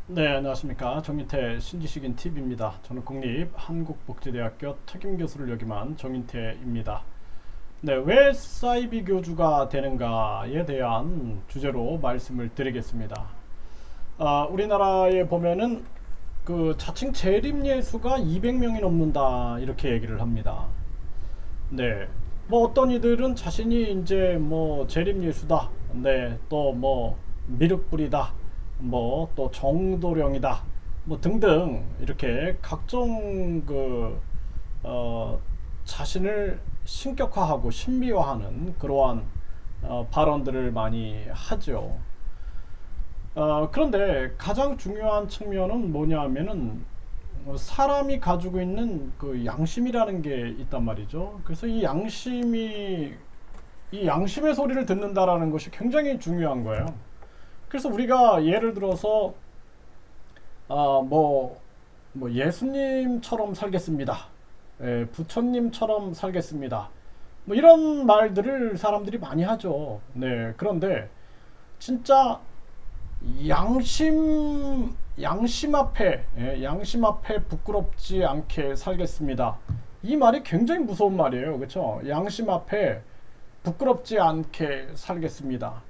네, 안녕하십니까. 정인태 신지식인 TV입니다. 저는 국립한국복지대학교 특임교수를 역임한 정인태입니다. 네, 왜 사이비 교주가 되는가에 대한 주제로 말씀을 드리겠습니다. 우리나라에 보면은 그 자칭 재림예수가 200명이 넘는다 이렇게 얘기를 합니다. 네, 뭐 어떤 이들은 자신이 이제 뭐 재림예수다, 네, 또 뭐 미륵불이다, 뭐 또 정도령이다, 뭐 등등 이렇게 각종 어, 자신을 신격화하고 신비화하는 그러한 발언들을 많이 하죠. 그런데 가장 중요한 측면은 뭐냐 하면은 사람이 가지고 있는 그 양심이라는 게 있단 말이죠. 그래서 이 양심의 소리를 듣는다라는 것이 굉장히 중요한 거예요. 그래서 우리가 예를 들어서 아, 뭐 예수님처럼 살겠습니다. 부처님처럼 살겠습니다. 뭐 이런 말들을 사람들이 많이 하죠. 네. 그런데 진짜 양심 앞에 부끄럽지 않게 살겠습니다. 이 말이 굉장히 무서운 말이에요. 그렇죠? 양심 앞에 부끄럽지 않게 살겠습니다.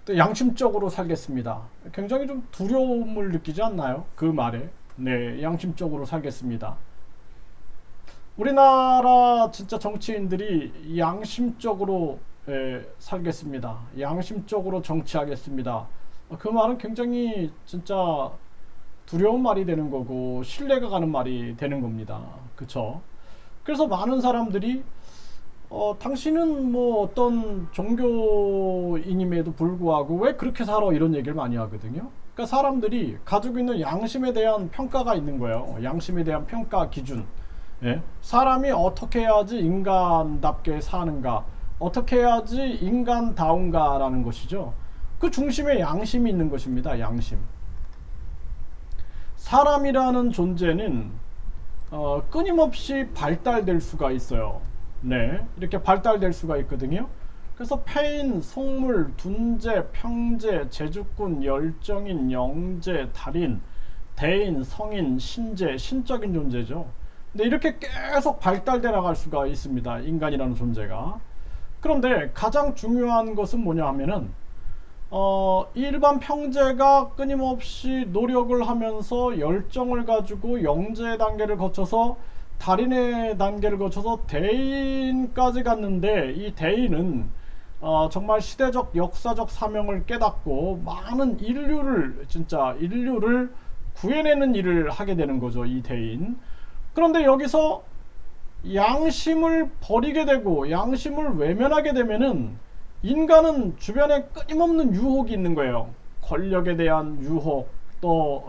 또 양심적으로 살겠습니다. 굉장히 좀 두려움을 느끼지 않나요? 그 말에. 네, 양심적으로 살겠습니다. 우리나라 진짜 정치인들이 양심적으로 살겠습니다. 양심적으로 정치하겠습니다. 그 말은 굉장히 진짜 두려운 말이 되는 거고 신뢰가 가는 말이 되는 겁니다. 그쵸? 그래서 많은 사람들이 당신은 뭐 어떤 종교인임에도 불구하고 왜 그렇게 살아 이런 얘기를 많이 하거든요. 그러니까 사람들이 가지고 있는 양심에 대한 평가가 있는 거예요. 양심에 대한 평가 기준. 예? 사람이 어떻게 해야지 인간답게 사는가, 어떻게 해야지 인간다운가라는 것이죠. 그 중심에 양심이 있는 것입니다. 양심. 사람이라는 존재는 끊임없이 발달될 수가 있어요. 네, 이렇게 발달될 수가 있거든요. 그래서 폐인, 속물, 둔재, 평재, 제주꾼, 열정인, 영재, 달인, 대인, 성인, 신재, 신적인 존재죠. 근데 이렇게 계속 발달돼 나갈 수가 있습니다. 인간이라는 존재가. 그런데 가장 중요한 것은 뭐냐 하면은 일반 평재가 끊임없이 노력을 하면서 열정을 가지고 영재 단계를 거쳐서 달인의 단계를 거쳐서 대인까지 갔는데 이 대인은 정말 시대적 역사적 사명을 깨닫고 많은 인류를 구해내는 일을 하게 되는 거죠. 이 대인. 그런데 여기서 양심을 버리게 되고 양심을 외면하게 되면은 인간은 주변에 끊임없는 유혹이 있는 거예요. 권력에 대한 유혹, 또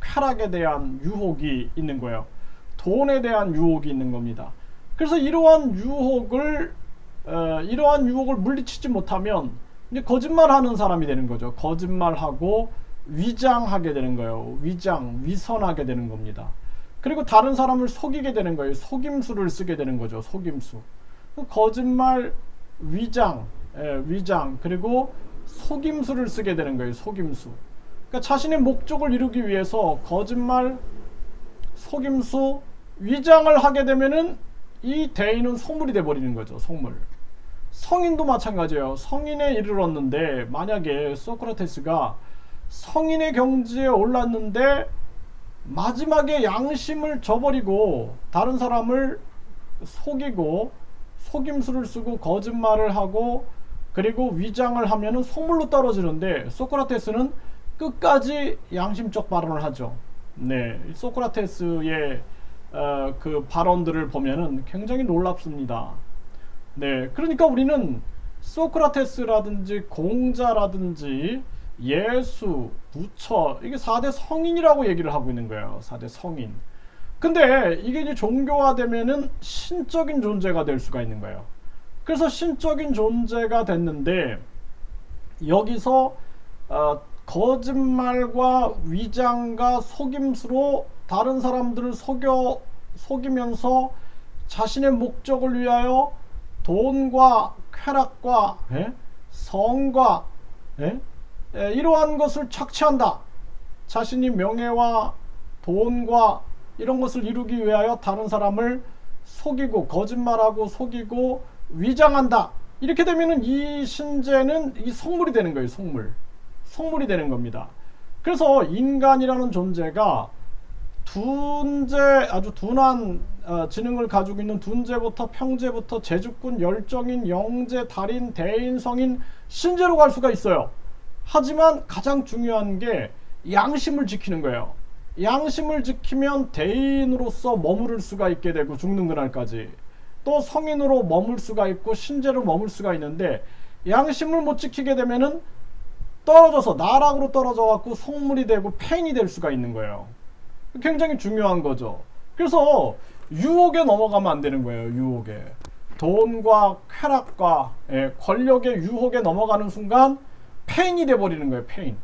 쾌락에 대한 유혹이 있는 거예요. 돈에 대한 유혹이 있는 겁니다. 그래서 이러한 유혹을 물리치지 못하면 이제 거짓말하는 사람이 되는 거죠. 거짓말하고 위장하게 되는 거예요. 위선하게 되는 겁니다. 그리고 다른 사람을 속이게 되는 거예요. 속임수를 쓰게 되는 거죠. 속임수. 거짓말, 위장, 그리고 속임수를 쓰게 되는 거예요. 속임수. 그러니까 자신의 목적을 이루기 위해서 거짓말, 속임수, 위장을 하게 되면은 이 대인은 속물이 돼 버리는 거죠. 속물. 성인도 마찬가지예요. 성인에 이르렀는데 만약에 소크라테스가 성인의 경지에 올랐는데 마지막에 양심을 저버리고 다른 사람을 속이고 속임수를 쓰고 거짓말을 하고 그리고 위장을 하면은 속물로 떨어지는데 소크라테스는 끝까지 양심적 발언을 하죠. 네, 소크라테스의 그 발언들을 보면은 굉장히 놀랍습니다. 네, 그러니까 우리는 소크라테스라든지 공자라든지 예수, 부처 이게 4대 성인이라고 얘기를 하고 있는 거예요. 4대 성인. 근데 이게 이제 종교화되면은 신적인 존재가 될 수가 있는 거예요. 그래서 신적인 존재가 됐는데 여기서 거짓말과 위장과 속임수로 다른 사람들을 속이면서 자신의 목적을 위하여 돈과 쾌락과 성과 이러한 것을 착취한다. 자신이 명예와 돈과 이런 것을 이루기 위하여 다른 사람을 속이고 거짓말하고 속이고 위장한다. 이렇게 되면은 이 신재는 이 속물이 되는 거예요. 속물이 되는 겁니다. 그래서 인간이라는 존재가 아주 둔한 지능을 가지고 있는 둔재부터 평재부터 제주꾼, 열정인, 영재, 달인, 대인, 성인, 신재로 갈 수가 있어요. 하지만 가장 중요한 게 양심을 지키는 거예요. 양심을 지키면 대인으로서 머무를 수가 있게 되고 죽는 그날까지, 또 성인으로 머물 수가 있고 신재로 머물 수가 있는데, 양심을 못 지키게 되면은 떨어져서 나락으로 떨어져 갖고 속물이 되고 폐인이 될 수가 있는 거예요. 굉장히 중요한 거죠. 그래서 유혹에 넘어가면 안 되는 거예요. 유혹에, 돈과 쾌락과 권력의 유혹에 넘어가는 순간 폐인이 돼 버리는 거예요. 폐인.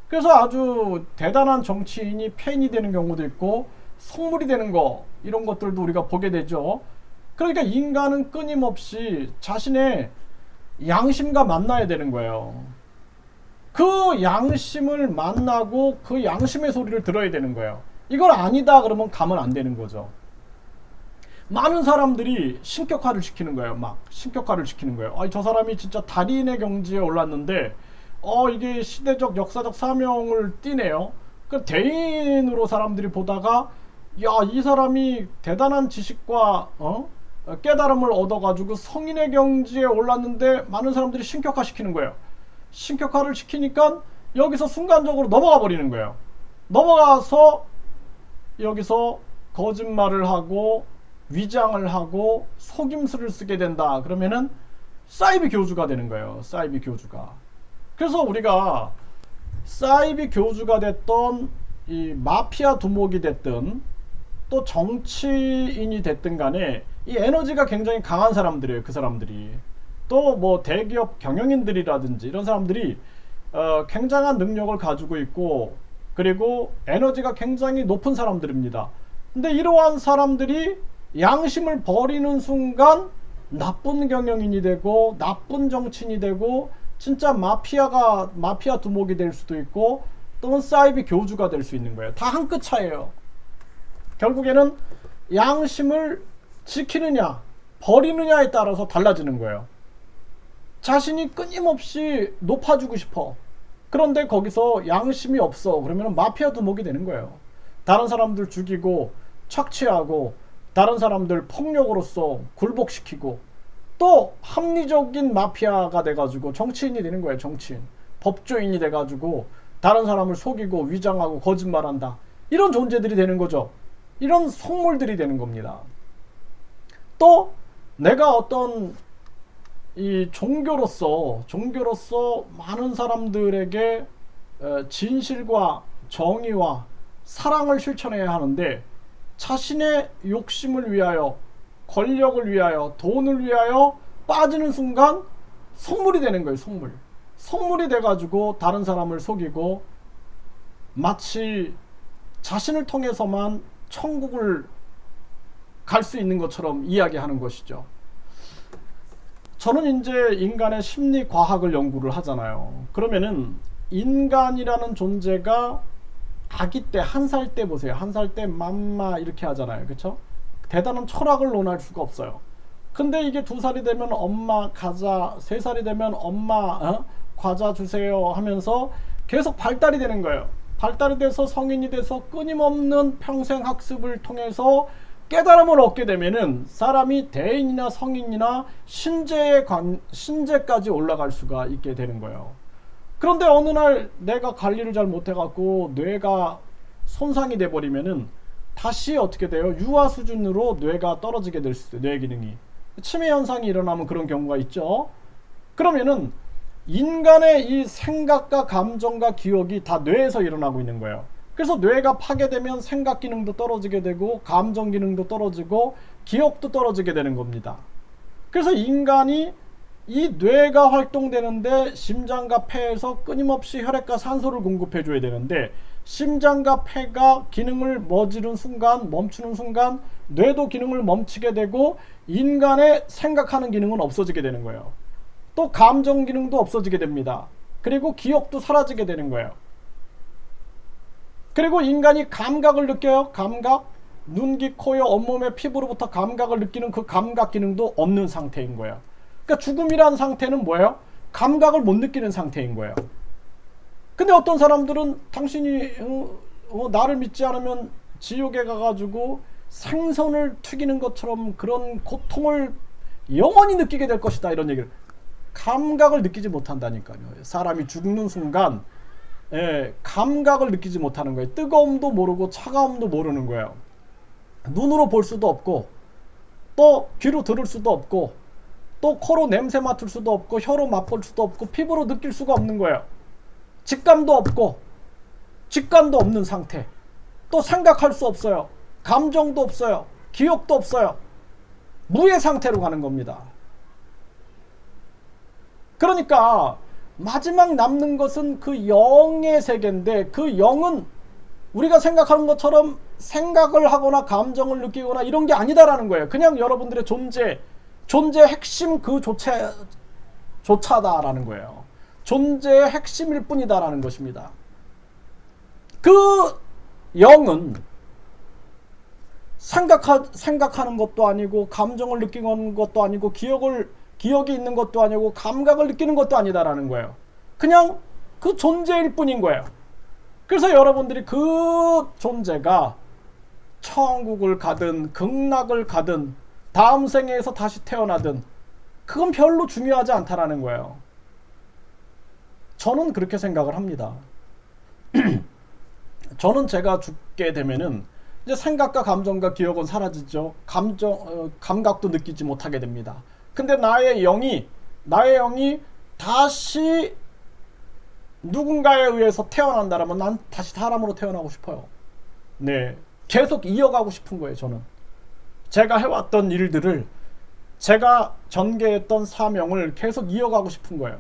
그래서 아주 대단한 정치인이 폐인이 되는 경우도 있고 속물이 되는 거, 이런 것들도 우리가 보게 되죠. 그러니까 인간은 끊임없이 자신의 양심과 만나야 되는 거예요. 그 양심을 만나고 그 양심의 소리를 들어야 되는 거예요. 이걸 아니다 그러면 가면 안 되는 거죠. 많은 사람들이 신격화를 시키는 거예요. 막 신격화를 시키는 거예요. 저 사람이 진짜 달인의 경지에 올랐는데 이게 시대적 역사적 사명을 띠네요. 그 대인으로 사람들이 보다가 이 사람이 대단한 지식과 깨달음을 얻어가지고 성인의 경지에 올랐는데 많은 사람들이 신격화 시키는 거예요. 신격화를 시키니까 여기서 순간적으로 넘어가 버리는 거예요. 넘어가서 여기서 거짓말을 하고 위장을 하고 속임수를 쓰게 된다. 그러면은 사이비 교주가 되는 거예요. 사이비 교주가. 그래서 우리가 사이비 교주가 됐던 이 마피아 두목이 됐든 또 정치인이 됐든 간에 이 에너지가 굉장히 강한 사람들이에요. 그 사람들이. 또 뭐 대기업 경영인들이라든지 이런 사람들이 굉장한 능력을 가지고 있고, 그리고 에너지가 굉장히 높은 사람들입니다. 근데 이러한 사람들이 양심을 버리는 순간 나쁜 경영인이 되고 나쁜 정치인이 되고 진짜 마피아 두목이 될 수도 있고 또는 사이비 교주가 될 수 있는 거예요. 다 한 끗 차이예요. 결국에는 양심을 지키느냐 버리느냐에 따라서 달라지는 거예요. 자신이 끊임없이 높아지고 싶어. 그런데 거기서 양심이 없어. 그러면 마피아 두목이 되는 거예요. 다른 사람들 죽이고 착취하고 다른 사람들 폭력으로써 굴복시키고 또 합리적인 마피아가 돼가지고 정치인이 되는 거예요. 정치인. 법조인이 돼가지고 다른 사람을 속이고 위장하고 거짓말한다. 이런 존재들이 되는 거죠. 이런 속물들이 되는 겁니다. 또 내가 어떤 이 종교로서 많은 사람들에게 진실과 정의와 사랑을 실천해야 하는데 자신의 욕심을 위하여, 권력을 위하여, 돈을 위하여 빠지는 순간 속물이 되는 거예요. 속물이 돼가지고 다른 사람을 속이고 마치 자신을 통해서만 천국을 갈 수 있는 것처럼 이야기하는 것이죠. 저는 이제 인간의 심리 과학을 연구를 하잖아요. 그러면은 인간이라는 존재가 아기 때, 1살 때 보세요. 1살 때 맘마 이렇게 하잖아요. 그쵸? 대단한 철학을 논할 수가 없어요. 근데 이게 2살이 되면 엄마 가자, 3살이 되면 엄마 과자 주세요 하면서 계속 발달이 되는 거예요. 발달이 돼서 성인이 돼서 끊임없는 평생 학습을 통해서 깨달음을 얻게 되면은 사람이 대인이나 성인이나 신재까지 올라갈 수가 있게 되는 거예요. 그런데 어느 날 내가 관리를 잘 못해갖고 뇌가 손상이 돼버리면은 다시 어떻게 돼요? 유아 수준으로 뇌가 떨어지게 될 수 있어요. 뇌 기능이. 치매 현상이 일어나면 그런 경우가 있죠. 그러면은 인간의 이 생각과 감정과 기억이 다 뇌에서 일어나고 있는 거예요. 그래서 뇌가 파괴되면 생각 기능도 떨어지게 되고 감정 기능도 떨어지고 기억도 떨어지게 되는 겁니다. 그래서 인간이 이 뇌가 활동되는데 심장과 폐에서 끊임없이 혈액과 산소를 공급해 줘야 되는데 심장과 폐가 기능을 멈추는 순간 뇌도 기능을 멈추게 되고 인간의 생각하는 기능은 없어지게 되는 거예요. 또 감정 기능도 없어지게 됩니다. 그리고 기억도 사라지게 되는 거예요. 그리고 인간이 감각을 느껴요. 감각. 눈, 귀, 코, 여, 온몸의 피부로부터 감각을 느끼는 그 감각 기능도 없는 상태인 거예요. 그러니까 죽음이라는 상태는 뭐예요? 감각을 못 느끼는 상태인 거예요. 근데 어떤 사람들은 당신이 나를 믿지 않으면 지옥에 가가지고 생선을 튀기는 것처럼 그런 고통을 영원히 느끼게 될 것이다, 이런 얘기를. 감각을 느끼지 못한다니까요. 사람이 죽는 순간 감각을 느끼지 못하는 거예요. 뜨거움도 모르고 차가움도 모르는 거예요. 눈으로 볼 수도 없고, 또 귀로 들을 수도 없고, 또 코로 냄새 맡을 수도 없고, 혀로 맛볼 수도 없고, 피부로 느낄 수가 없는 거예요. 직감도 없고, 직관도 없는 상태. 또 생각할 수 없어요. 감정도 없어요. 기억도 없어요. 무의 상태로 가는 겁니다. 그러니까 마지막 남는 것은 그 영의 세계인데, 그 영은 우리가 생각하는 것처럼 생각을 하거나 감정을 느끼거나 이런 게 아니다라는 거예요. 그냥 여러분들의 존재의 핵심 그 조차다라는 거예요. 존재의 핵심일 뿐이다라는 것입니다. 그 영은 생각하는 것도 아니고, 감정을 느끼는 것도 아니고, 기억이 있는 것도 아니고, 감각을 느끼는 것도 아니다라는 거예요. 그냥 그 존재일 뿐인 거예요. 그래서 여러분들이 그 존재가 천국을 가든 극락을 가든 다음 생에서 다시 태어나든 그건 별로 중요하지 않다라는 거예요. 저는 그렇게 생각을 합니다. 저는 제가 죽게 되면은 이제 생각과 감정과 기억은 사라지죠. 감각도 느끼지 못하게 됩니다. 근데 나의 영이 다시 누군가에 의해서 태어난다면 난 다시 사람으로 태어나고 싶어요. 네, 계속 이어가고 싶은 거예요. 저는 제가 해왔던 일들을, 제가 전개했던 사명을 계속 이어가고 싶은 거예요.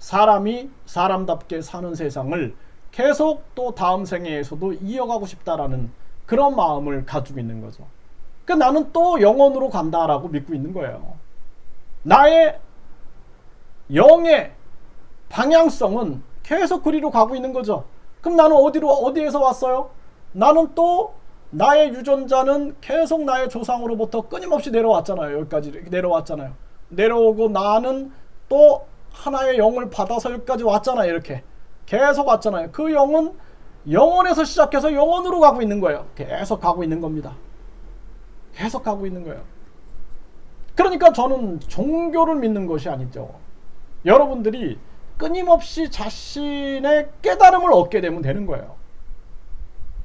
사람이 사람답게 사는 세상을 계속 또 다음 생애에서도 이어가고 싶다라는 그런 마음을 가지고 있는 거죠. 그러니까 나는 또 영원으로 간다라고 믿고 있는 거예요. 나의 영의 방향성은 계속 그리로 가고 있는 거죠. 그럼 나는 어디에서 왔어요? 나는 또 나의 유전자는 계속 나의 조상으로부터 끊임없이 내려왔잖아요. 여기까지 이렇게 내려왔잖아요. 내려오고 나는 또 하나의 영을 받아서 여기까지 왔잖아요. 이렇게 계속 왔잖아요. 그 영은 영원에서 시작해서 영원으로 가고 있는 거예요. 계속 가고 있는 겁니다. 계속 가고 있는 거예요. 그러니까 저는 종교를 믿는 것이 아니죠. 여러분들이 끊임없이 자신의 깨달음을 얻게 되면 되는 거예요.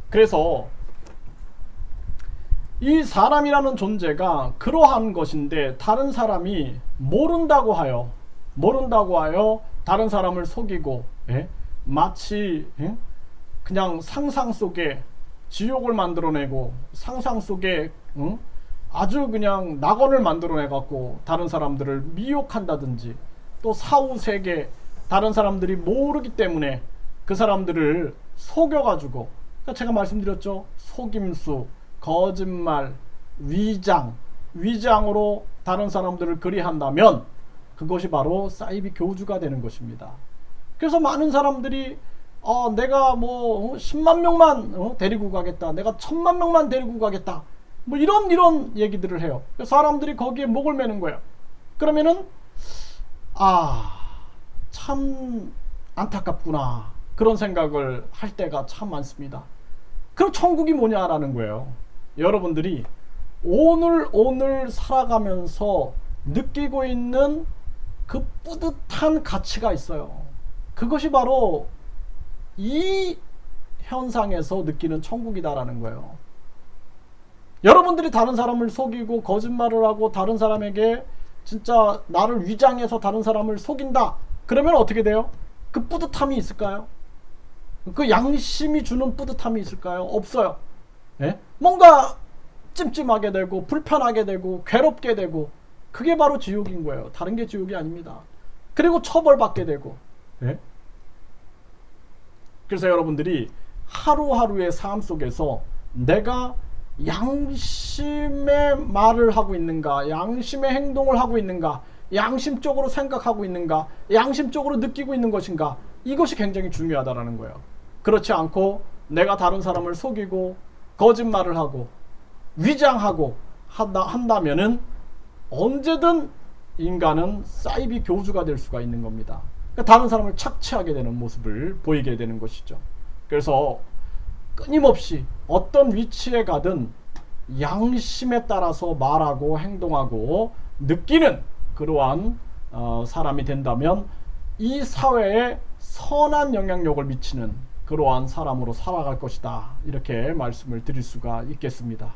그래서 이 사람이라는 존재가 그러한 것인데, 다른 사람이 모른다고 하여 다른 사람을 속이고, 마치 그냥 상상 속에 지옥을 만들어내고, 상상 속에 아주 그냥 낙원을 만들어내갖고 다른 사람들을 미혹한다든지, 또 사후세계 다른 사람들이 모르기 때문에 그 사람들을 속여가지고, 그러니까 제가 말씀드렸죠. 속임수, 거짓말, 위장으로 다른 사람들을 그리한다면 그것이 바로 사이비 교주가 되는 것입니다. 그래서 많은 사람들이 내가 뭐 10만 명만 데리고 가겠다, 내가 1000만 명만 데리고 가겠다, 뭐 이런 얘기들을 해요. 사람들이 거기에 목을 매는 거예요. 그러면은 참 안타깝구나, 그런 생각을 할 때가 참 많습니다. 그럼 천국이 뭐냐라는 거예요. 여러분들이 오늘 살아가면서 느끼고 있는 그 뿌듯한 가치가 있어요. 그것이 바로 이 현상에서 느끼는 천국이다라는 거예요. 여러분들이 다른 사람을 속이고 거짓말을 하고 다른 사람에게 진짜 나를 위장해서 다른 사람을 속인다, 그러면 어떻게 돼요? 그 뿌듯함이 있을까요? 그 양심이 주는 뿌듯함이 있을까요? 없어요. 뭔가 찜찜하게 되고 불편하게 되고 괴롭게 되고, 그게 바로 지옥인 거예요. 다른 게 지옥이 아닙니다. 그리고 처벌받게 되고. 그래서 여러분들이 하루하루의 삶 속에서 내가 양심의 말을 하고 있는가, 양심의 행동을 하고 있는가, 양심적으로 생각하고 있는가, 양심적으로 느끼고 있는 것인가, 이것이 굉장히 중요하다라는 거예요. 그렇지 않고 내가 다른 사람을 속이고 거짓말을 하고 위장하고 한다면은 언제든 인간은 사이비 교주가 될 수가 있는 겁니다. 그러니까 다른 사람을 착취하게 되는 모습을 보이게 되는 것이죠. 그래서 끊임없이 어떤 위치에 가든 양심에 따라서 말하고 행동하고 느끼는 그러한 사람이 된다면 이 사회에 선한 영향력을 미치는 그러한 사람으로 살아갈 것이다. 이렇게 말씀을 드릴 수가 있겠습니다.